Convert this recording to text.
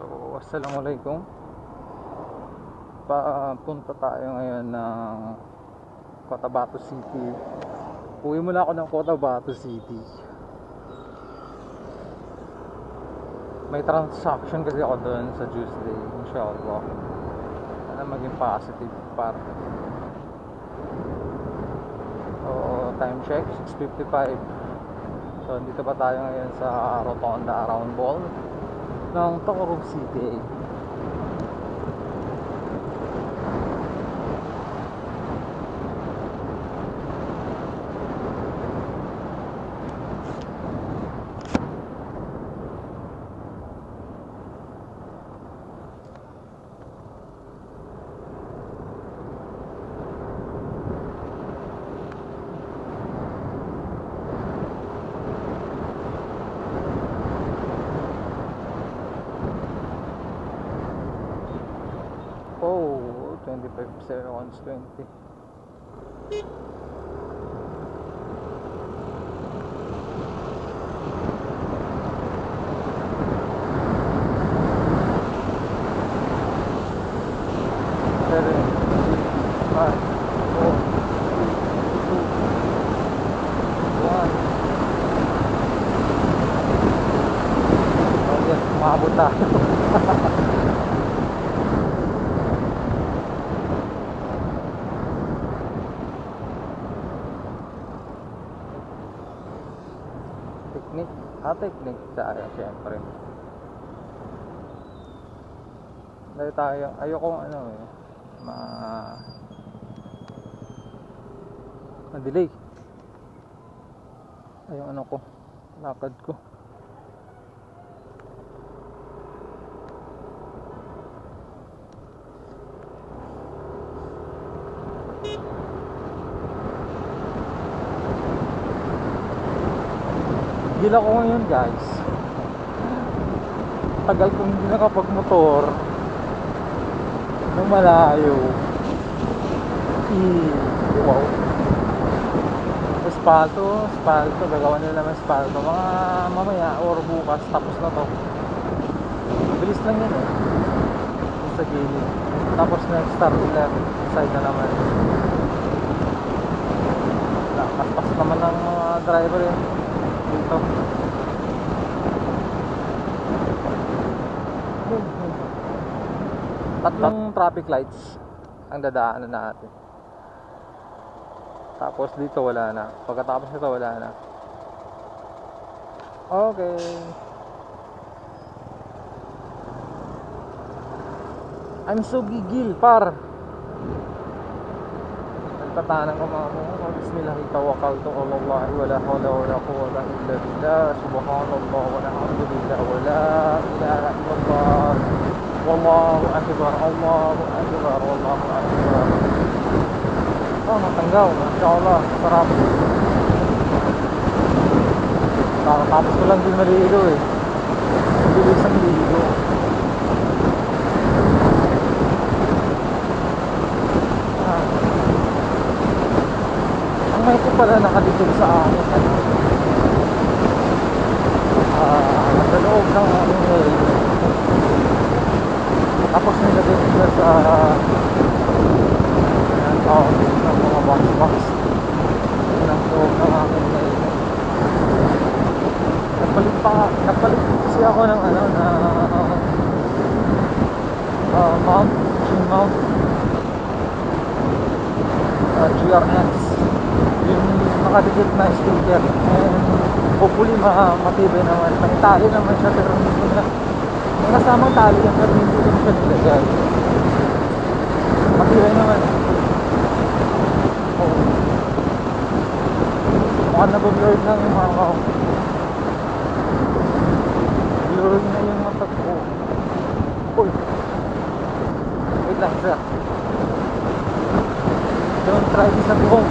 So, assalamualaikum. Papunta tayo ngayon ng Cotabato City. Uwi muna ako ng Cotabato City. May transaction kasi ako doon sa Tuesday, inshallah. Sana maging positive para. So, time check, 6:55. So, dito pa tayo ngayon sa Rotonda Round Ball ng Tocorob City. Oh, 25 seconds, 20. Seven, 5, 4, 3, 2, 1. Oh yes, umabot na. Technique tayo syempre. Dahil tayo, ayokong ma-delay ayong lakad ko. Gila ko ngayon guys, tagal kong hindi nakapag-motor ng malayo. Wow, espalto, gagawa nila naman espalto mga mamaya or bukas, tapos na to. Bilis lang yun sa gilid, tapos next start left side na naman. Nakaspas naman ng mga driver yun dito. Tatlong traffic lights ang dadaanan natin. Tapos dito wala na. Pagkatapos nito wala na. Okay. I'm so gigil par. Tatanan ko mga mo. Bismillah, tawakkaltu ala Allah, wala hawla wala quwwata illa billah. Subhanallah walhamdulillah wala ilaha illallah. Wallahu akbar, Allahu akbar, wallahu akbar. Oh, natanggaw, masyaallah, sarap. Tapos ko lang din maligo bilis ang ligo. Ang may ko pala nakadikit sa akin sa loob ng tapos nilagay sila sa tawag ng mga box ng loob ng aking nagpalit kasi ako ng mount GRX yung nakadikit na sticker, and hopefully matibay naman. May tali naman siya pero hindi na may kasamang tali yan pero hindi ko siya nilagay. Matibay naman. Mukhang nabablurred lang yung mga blurred na yung mata ko. Uy, wait lang sir, don't try this at home.